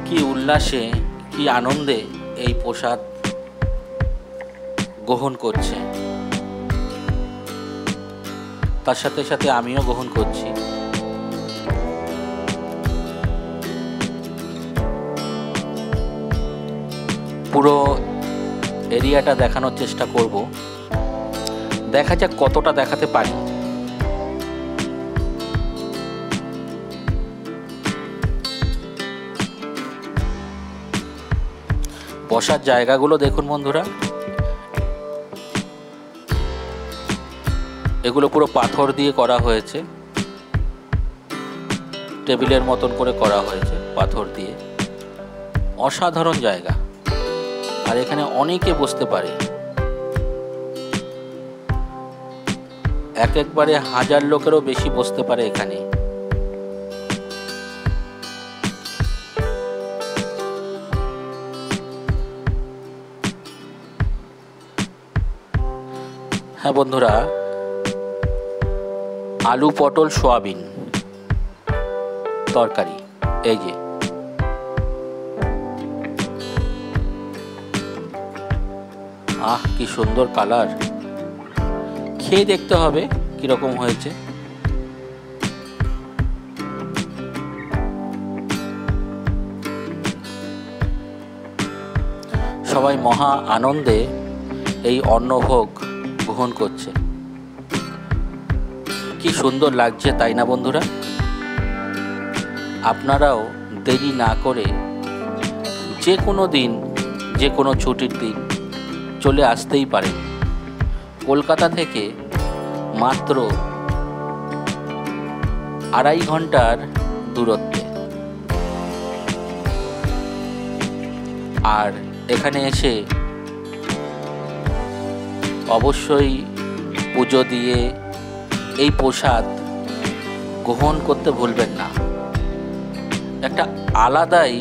কি উল্লাসে, কি আনন্দে এই প্রসাদ গ্রহণ করছে। তার সাথে সাথে আমিও গ্রহণ করছি। পুরো এরিয়াটা দেখানোর চেষ্টা করব, দেখা যাক কতটা দেখাতে পারি। বসার জায়গাগুলো দেখুন বন্ধুরা, এগুলো পুরো পাথর দিয়ে করা হয়েছে, টেবিলের মতন করে করা হয়েছে পাথর দিয়ে। অসাধারণ জায়গা, আর এখানে অনেকে বসতে পারে। একবারে 1000 লোকেরও বেশি বসতে পারে এখানে। হ্যাঁ বন্ধুরা, আলু পটল সোয়াবিন তরকারি, এই যে কি সুন্দর কালার। খেয়ে দেখতে হবে কিরকম হয়েছে। সবাই মহা আনন্দে এই অন্নভোগ গ্রহণ করছে। কি সুন্দর লাগছে, তাই না বন্ধুরা? আপনারাও দেরি না করে যে কোনো দিন, যে কোনো ছুটির দিন চলে আসতেই পারেন। কলকাতা থেকে মাত্র 2.5 ঘন্টার দূরত্বে। আর এখানে এসে অবশ্যই পুজো দিয়ে এই প্রসাদ গ্রহণ করতে ভুলবেন না। একটা আলাদাই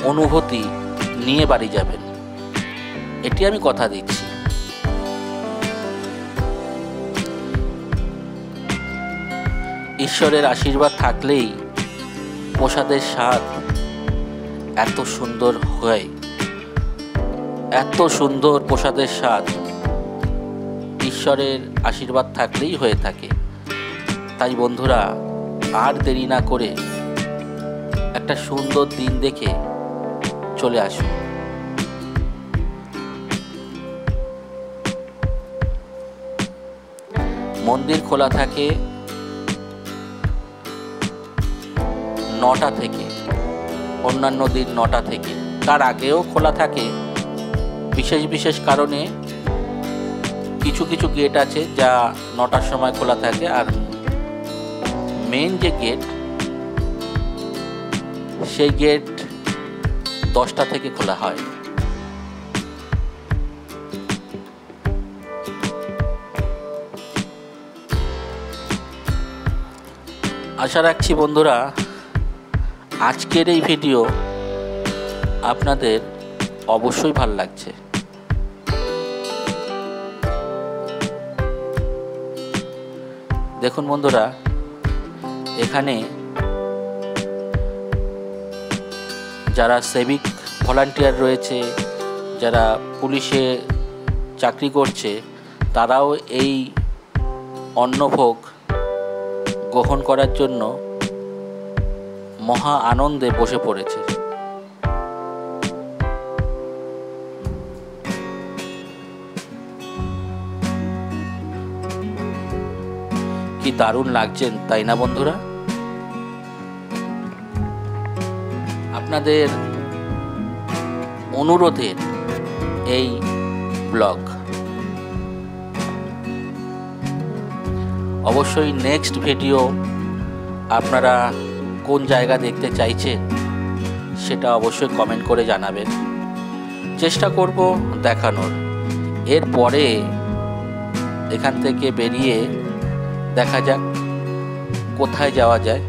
অনুভূতি নিয়ে বাড়ি যাবেন, এটি আমি কথা দিচ্ছি। ঈশ্বরের আশীর্বাদ থাকলেই প্রসাদের স্বাদ এত সুন্দর হয়, এত সুন্দর প্রসাদের স্বাদ ঈশ্বরের আশীর্বাদ থাকলেই হয়ে থাকে। তাই বন্ধুরা, আর দেরি না করে একটা সুন্দর দিন দেখে চলে আসুন। মন্দির খোলা থাকে 9টা থেকে, অন্যান্য দিন 9টা থেকে। তার আগেও খোলা থাকে, বিশেষ বিশেষ কারণে কিছু কিছু গেট আছে যা 9টার সময় খোলা থাকে। আর মেন যে গেট, সেই গেট 10টা থেকে খোলা হয়। আশা রাখছি বন্ধুরা, আজকের এই ভিডিও আপনাদের অবশ্যই ভালো লাগছে। দেখুন বন্ধুরা, এখানে যারা সিভিক ভলান্টিয়ার রয়েছে, যারা পুলিশে চাকরি করছে, তারাও এই অন্নভোগ গ্রহণ করার জন্য মহা আনন্দে বসে পড়েছে। কি দারুণ লাগছেন, তাই না বন্ধুরা? আপনাদের অনুরোধের এই ব্লগ অবশ্যই নেক্সট ভিডিও আপনারা কোন জায়গা দেখতে চাইছেন সেটা অবশ্যই কমেন্ট করে জানাবেন। চেষ্টা করব দেখানোর। এরপরে এখান থেকে বেরিয়ে দেখা যাক কোথায় যাওয়া যায়।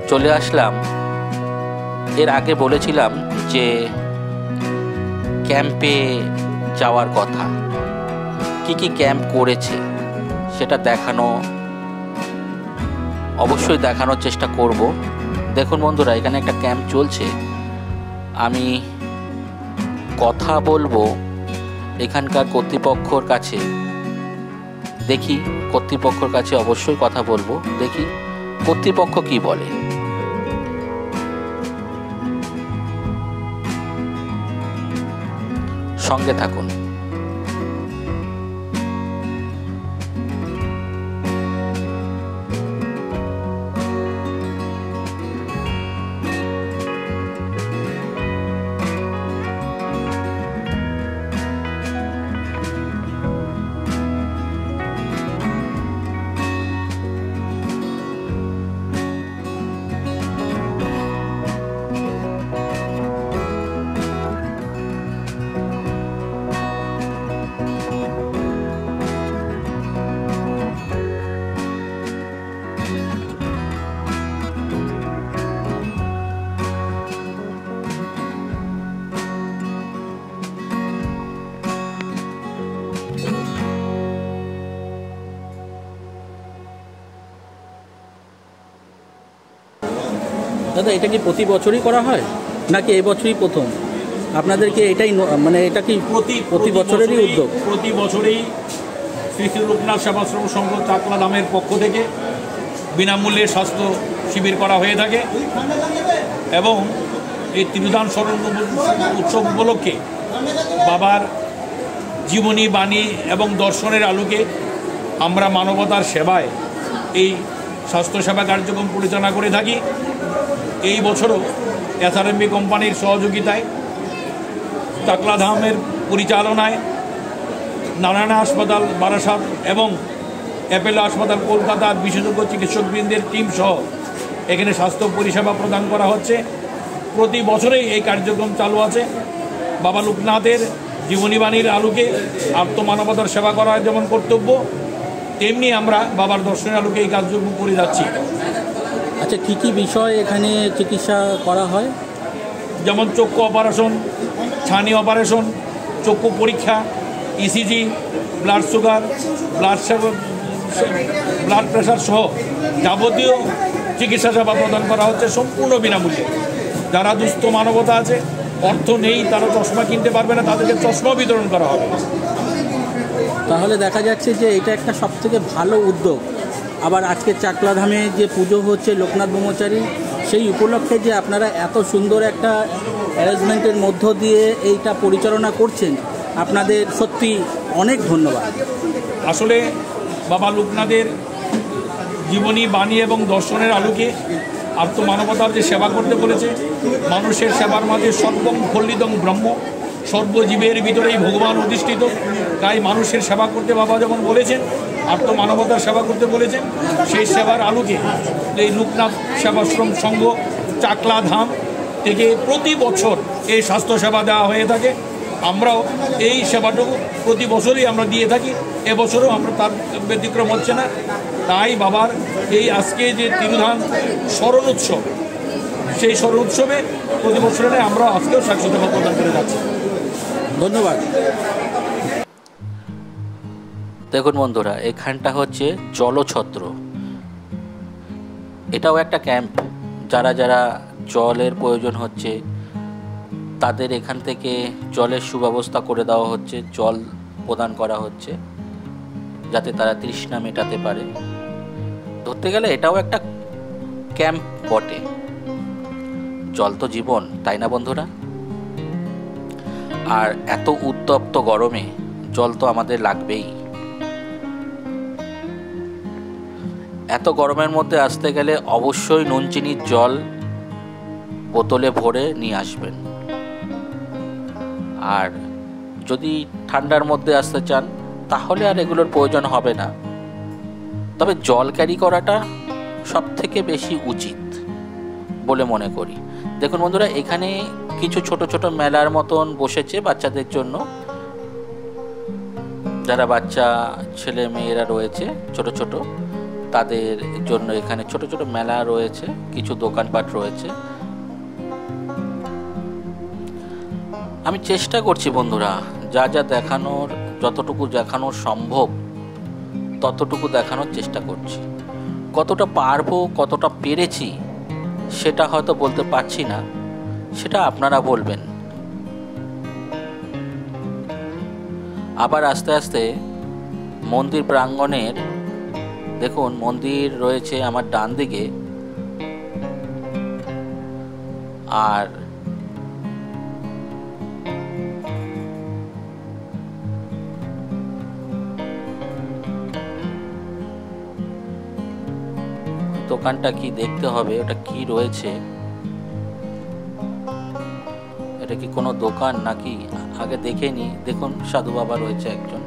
চলে আসলাম, এর আগে বলেছিলাম যে ক্যাম্পে যাওয়ার কথা, কি কি ক্যাম্প করেছে সেটা অবশ্যই দেখানোর চেষ্টা করব। দেখুন বন্ধুরা, এখানে একটা ক্যাম্প চলছে। আমি কথা বলবো এখানকার কর্তৃপক্ষর কাছে, দেখি কর্তৃপক্ষর কাছে অবশ্যই কথা বলবো, দেখি কর্তৃপক্ষ কি বলে। সঙ্গে থাকুন। দাদা, এটা কি প্রতি বছরই করা হয় নাকি এবছরই প্রথম? আপনাদেরকে এটাই মানে এটা কি প্রতি বছরেরই উদ্যোগ? প্রতি বছরেই শ্রী শ্রী লোকনাথ সেবাশ্রম সংঘ চাকলা ধামের পক্ষ থেকে বিনামূল্যে স্বাস্থ্য শিবির করা হয়ে থাকে এবং এই তিরুধাম স্মরণ উৎসব উপলক্ষে বাবার জীবনী, বাণী এবং দর্শনের আলোকে আমরা মানবতার সেবায় এই স্বাস্থ্যসেবা কার্যক্রম পরিচালনা করে থাকি। এই বছরও এসআরএমবি কোম্পানির সহযোগিতায় চাকলা ধামের পরিচালনায় নারায়ণ হাসপাতাল বারাসাত এবং অ্যাপেলো হাসপাতাল কলকাতার বিশেষজ্ঞ চিকিৎসকবৃন্দের টিম সহ এখানে স্বাস্থ্য পরিষেবা প্রদান করা হচ্ছে। প্রতি বছরেই এই কার্যক্রম চালু আছে। বাবা লোকনাথের জীবনীবাণীর আলোকে আত্মমানবতার সেবা করা যেমন কর্তব্য, তেমনি আমরা বাবার দর্শনের আলোকে এই কার্যক্রম করে যাচ্ছি। আচ্ছা, কী কী বিষয় এখানে চিকিৎসা করা হয়? যেমন চক্ষু অপারেশন, ছানি অপারেশন, চক্ষু পরীক্ষা, ECG, blood sugar, blood pressure সহ যাবতীয় চিকিৎসা সেবা প্রদান করা হচ্ছে সম্পূর্ণ বিনামূল্যে। যারা দুস্থ মানবতা আছে, অর্থ নেই, তারা চশমা কিনতে পারবে না, তাদেরকে চশমা বিতরণ করা হবে। তাহলে দেখা যাচ্ছে যে এটা একটা সবথেকে ভালো উদ্যোগ। আবার আজকে চাকলাধামে যে পুজো হচ্ছে লোকনাথ ব্রহ্মচারী, সেই উপলক্ষে যে আপনারা এত সুন্দর একটা অ্যারেঞ্জমেন্টের মধ্য দিয়ে এইটা পরিচালনা করছেন, আপনাদের সত্যি অনেক ধন্যবাদ। আসলে বাবা লোকনাথের জীবনী, বাণী এবং দর্শনের আলোকে আত্মমানবতার যে সেবা করতে বলেছে, মানুষের সেবার মাঝে সর্বং ফলিতং ব্রহ্ম, সর্বজীবের ভিতরেই ভগবান অধিষ্ঠিত। তাই মানুষের সেবা করতে বাবা যেমন বলেছেন, আত্মমানবতার সেবা করতে বলেছেন, সেই সেবার আলোকে এই লোকনাথ সেবাশ্রম সংঘ চাকলা ধাম থেকে প্রতি বছর এই স্বাস্থ্যসেবা দেওয়া হয়ে থাকে। আমরাও এই সেবাটুকু প্রতি বছরই আমরা দিয়ে থাকি, এবছরও আমরা তার ব্যতিক্রম হচ্ছে না। তাই বাবার এই আজকে যে তিরুধাম স্মরণ উৎসব, সেই স্মরণ উৎসবে প্রতি বছরে আমরা আজকেও স্বাস্থ্যসেবা প্রদান করে যাচ্ছি। ধন্যবাদ। দেখুন বন্ধুরা, এখানটা হচ্ছে জলছত্র। এটাও একটা ক্যাম্প। যারা যারা জলের প্রয়োজন হচ্ছে তাদের এখান থেকে জলের সুব্যবস্থা করে দেওয়া হচ্ছে, জল প্রদান করা হচ্ছে যাতে তারা তৃষ্ণা মেটাতে পারে। ধরতে গেলে এটাও একটা ক্যাম্প বটে। জল তো জীবন, তাই না বন্ধুরা? আর এত উত্তপ্ত গরমে জল তো আমাদের লাগবেই। এত গরমের মধ্যে আসতে গেলে অবশ্যই নুন চিনির জল বোতলে ভরে নিয়ে আসবেন। আর যদি ঠান্ডার মধ্যে আসতে চান তাহলে আর এগুলোর প্রয়োজন হবে না। তবে জল ক্যারি করাটা সব থেকে বেশি উচিত বলে মনে করি। দেখুন বন্ধুরা, এখানে কিছু ছোট ছোট মেলার মতন বসেছে বাচ্চাদের জন্য। যারা বাচ্চা ছেলে মেয়েরা রয়েছে ছোট ছোট, তাদের জন্য এখানে ছোট ছোট মেলা রয়েছে, কিছু দোকানপাট রয়েছে। আমি চেষ্টা করছি বন্ধুরা, যা যা দেখানোর, যতটুকু দেখানো সম্ভব ততটুকু দেখানোর চেষ্টা করছি। কতটা পারবো, কতটা পেরেছি সেটা হয়তো বলতে পারছি না, সেটা আপনারা বলবেন। আবার আস্তে আস্তে মন্দির প্রাঙ্গণের, দেখুন মন্দির রয়েছে আমার ডান দিকে, আর দোকানটা কি দেখতে হবে, ওটা কি রয়েছে, এটা কি কোনো দোকান নাকি আগে দেখে নি। দেখুন সাধু বাবা রয়েছে একজন,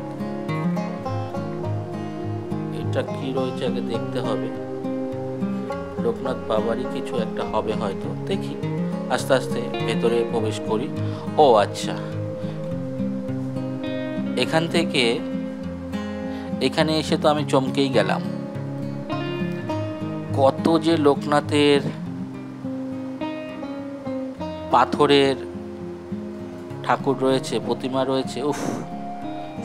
এটা কি রয়েছে আগে দেখতে হবে। লোকনাথ বাবারই কিছু একটা হবে হয়তো, দেখি আস্তে আস্তে ভেতরে প্রবেশ করি। ও আচ্ছা, এখান থেকে এখানে এসে তো আমি চমকেই গেলাম। কত যে লোকনাথের পাথরের ঠাকুর রয়েছে, প্রতিমা রয়েছে। উফ,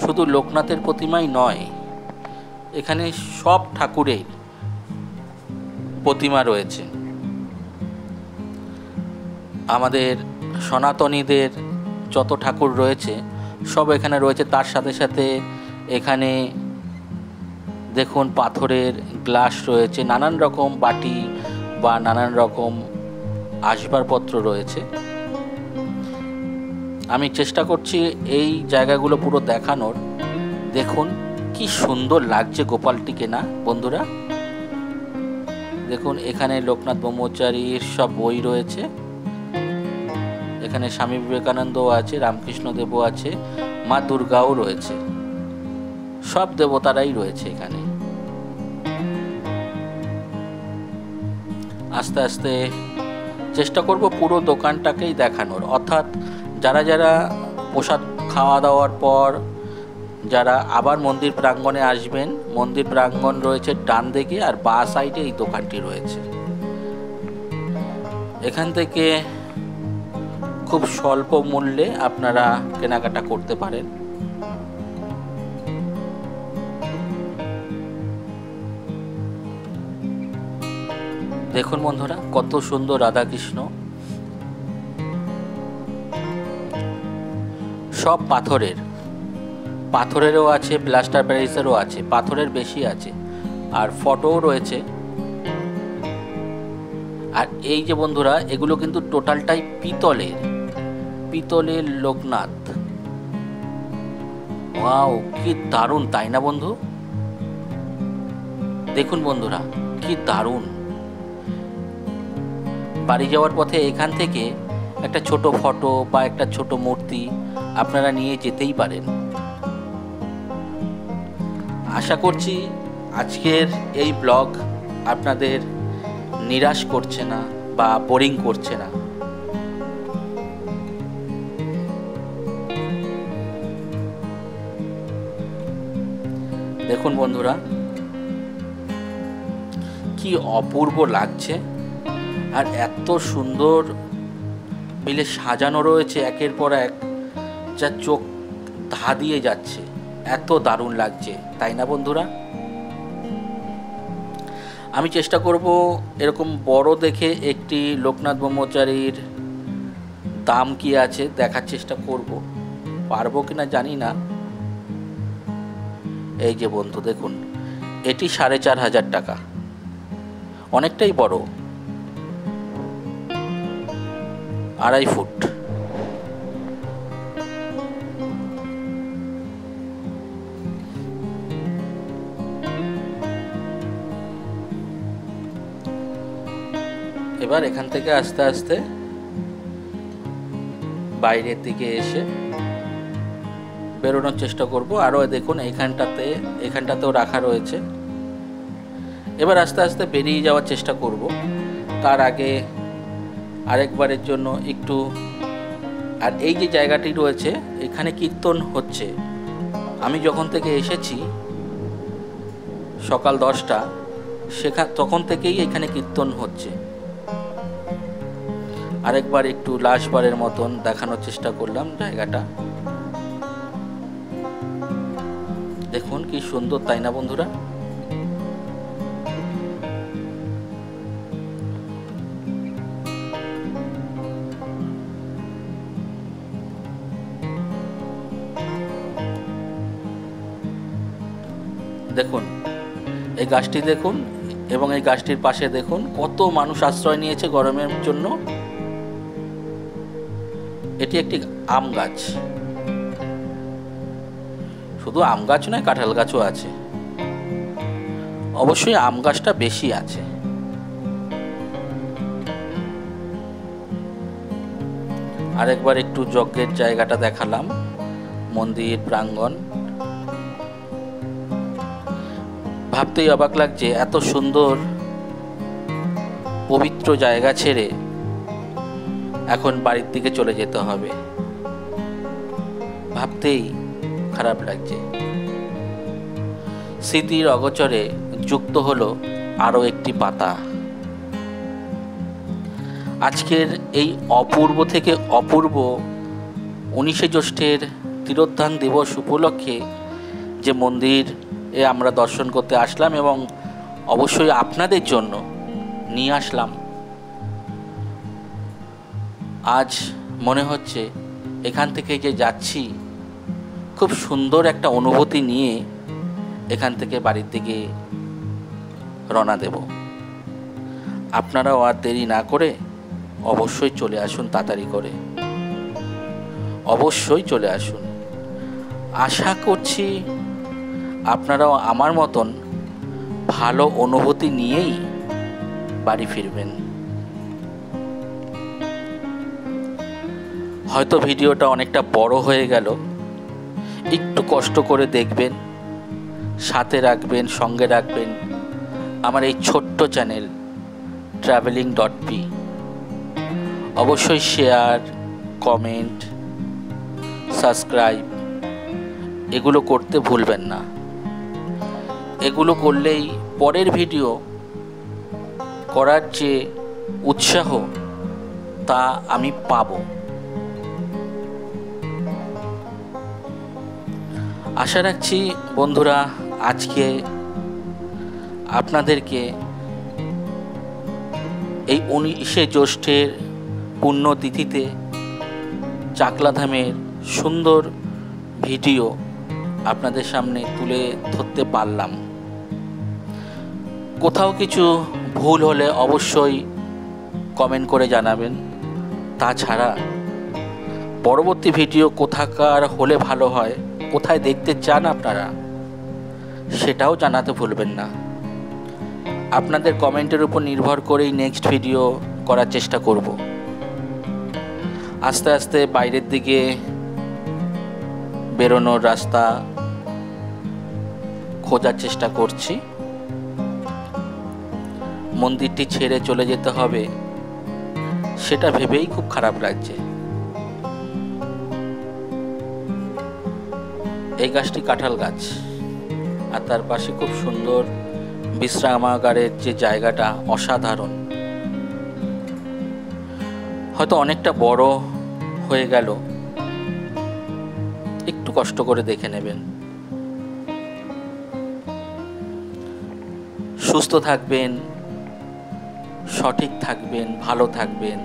শুধু লোকনাথের প্রতিমাই নয়, এখানে সব ঠাকুরের প্রতিমা রয়েছে। আমাদের সনাতনীদের যত ঠাকুর রয়েছে সব এখানে রয়েছে। তার সাথে সাথে এখানে দেখুন পাথরের গ্লাস রয়েছে, নানান রকম বাটি বা নানান রকম আসবাবপত্র রয়েছে। আমি চেষ্টা করছি এই জায়গাগুলো পুরো দেখানোর। দেখুন কি সুন্দর লাগছে গোপালটিকে, না বন্ধুরা? দেখুন এখানে লোকনাথ ব্রহ্মচারীর সব বই রয়েছে। এখানে স্বামী বিবেকানন্দও আছে, রামকৃষ্ণ দেবও আছে, মা দুর্গাও রয়েছে, সব দেবতারাই রয়েছে এখানে। আস্তে আস্তে চেষ্টা করব পুরো দোকানটাকেই দেখানোর। অর্থাৎ যারা যারা প্রসাদ খাওয়া দাওয়ার পর যারা আবার মন্দির প্রাঙ্গণে আসবেন, মন্দির প্রাঙ্গণ রয়েছে ডান দিকে, আর বাঁ সাইডে এই দোকানটি রয়েছে। এখান থেকে খুব স্বল্প মূল্যে আপনারা কেনাকাটা করতে পারেন। দেখুন বন্ধুরা, কত সুন্দর রাধাকৃষ্ণ, সব পাথরের, পাথরেরও আছে, প্লাস্টার প্যারিসেরও আছে, পাথরের বেশি আছে, আর ফটোও রয়েছে। আর এই যে বন্ধুরা, এগুলো কিন্তু টোটালটাই পিতলের, পিতলের লোকনাথ। ওয়াও, কি দারুণ, তাই না বন্ধু? দেখুন বন্ধুরা, কি দারুণ। বাড়ি যাওয়ার পথে এখান থেকে একটা ছোট ফটো বা একটা ছোট মূর্তি আপনারা নিয়ে যেতেই পারেন। আশা করছি আজকের এই ব্লগ আপনাদের নিরাশ করছে না বা বোরিং করছে না। দেখুন বন্ধুরা, কি অপূর্ব লাগছে, আর এত সুন্দর মিলে সাজানো রয়েছে একের পর এক, যা চোখ ধাঁধিয়ে যাচ্ছে। এত দারুণ লাগছে, তাই না বন্ধুরা? আমি চেষ্টা করব এরকম বড় দেখে একটি লোকনাথ ব্রহ্মচারীর দাম কি আছে দেখার চেষ্টা করব, পারবো কিনা জানি না। এই যে বন্ধু দেখুন, এটি 4,500 টাকা, অনেকটাই বড়, 2.5 ফুট। এবার এখান থেকে আস্তে আস্তে বাইরের দিকে এসে বেরোনোর চেষ্টা করব। আরও দেখুন এখানটাতেও রাখা রয়েছে। এবার আস্তে আস্তে বেরিয়ে যাওয়ার চেষ্টা করব। তার আগে আরেকবারের জন্য একটু, আর এই যে জায়গাটি রয়েছে এখানে কীর্তন হচ্ছে। আমি যখন থেকে এসেছি সকাল 10টা, তখন থেকেই এখানে কীর্তন হচ্ছে। আরেকবার একটু লাস্টবারের মতন দেখানোর চেষ্টা করলাম জায়গাটা। দেখুন কি সুন্দর, তাই না বন্ধুরা? দেখুন এই গাছটি দেখুন, এবং এই গাছটির পাশে দেখুন কত মানুষ আশ্রয় নিয়েছে গরমের জন্য। এটি একটি আম গাছ, শুধু আম গাছ নয়, কাঁঠাল গাছও আছে। অবশ্যই আম গাছটা বেশি আছে। আরেকবার একটু যজ্ঞের জায়গাটা দেখালাম, মন্দির প্রাঙ্গণ। ভাবতেই অবাক লাগছে, এত সুন্দর পবিত্র জায়গা ছেড়ে এখন বাড়ির দিকে চলে যেতে হবে, ভাবতেই খারাপ লাগছে। স্মৃতির অগোচরে যুক্ত হলো আরও একটি পাতা। আজকের এই অপূর্ব থেকে অপূর্ব 19শে জ্যৈষ্ঠের তিরোধান দিবস উপলক্ষে যে মন্দির আমরা দর্শন করতে আসলাম, এবং অবশ্যই আপনাদের জন্য নিয়ে আসলাম, আজ মনে হচ্ছে এখান থেকে যে যাচ্ছি খুব সুন্দর একটা অনুভূতি নিয়ে এখান থেকে বাড়ির দিকে রওনা দেব। আপনারাও আর দেরি না করে অবশ্যই চলে আসুন, তাড়াতাড়ি করে অবশ্যই চলে আসুন। আশা করছি আপনারাও আমার মতন ভালো অনুভূতি নিয়েই বাড়ি ফিরবেন। হয়তো ভিডিওটা অনেকটা বড় হয়ে গেল, একটু কষ্ট করে দেখবেন, সাথে রাখবেন, সঙ্গে রাখবেন আমার এই ছোট্ট চ্যানেল traveling.p। অবশ্যই শেয়ার, কমেন্ট, সাবস্ক্রাইব এগুলো করতে ভুলবেন না। এগুলো করলেই পরের ভিডিও করার যে উৎসাহ তা আমি পাব। আশা রাখছি বন্ধুরা আজকে আপনাদেরকে এই 19শে জ্যৈষ্ঠের পুণ্যতিথিতে চাকলাধামের সুন্দর ভিডিও আপনাদের সামনে তুলে ধরতে পারলাম। কোথাও কিছু ভুল হলে অবশ্যই কমেন্ট করে জানাবেন। তাছাড়া পরবর্তী ভিডিও কোথাকার হলে ভালো হয়, কোথায় দেখতে চান আপনারা, সেটাও জানাতে ভুলবেন না। আপনাদের কমেন্টের উপর নির্ভর করেই নেক্সট ভিডিও করার চেষ্টা করব। আস্তে আস্তে বাইরের দিকে বেরোনোর রাস্তা খোঁজার চেষ্টা করছি। মন্দিরটি ছেড়ে চলে যেতে হবে সেটা ভেবেই খুব খারাপ লাগছে। এই গাছটি কাঁঠাল গাছ, আর তার পাশে খুব সুন্দর বিশ্রামাগারের যে জায়গাটা অসাধারণ। হয়তো অনেকটা বড় হয়ে গেল, একটু কষ্ট করে দেখে নেবেন। সুস্থ থাকবেন, সঠিক থাকবেন, ভালো থাকবেন।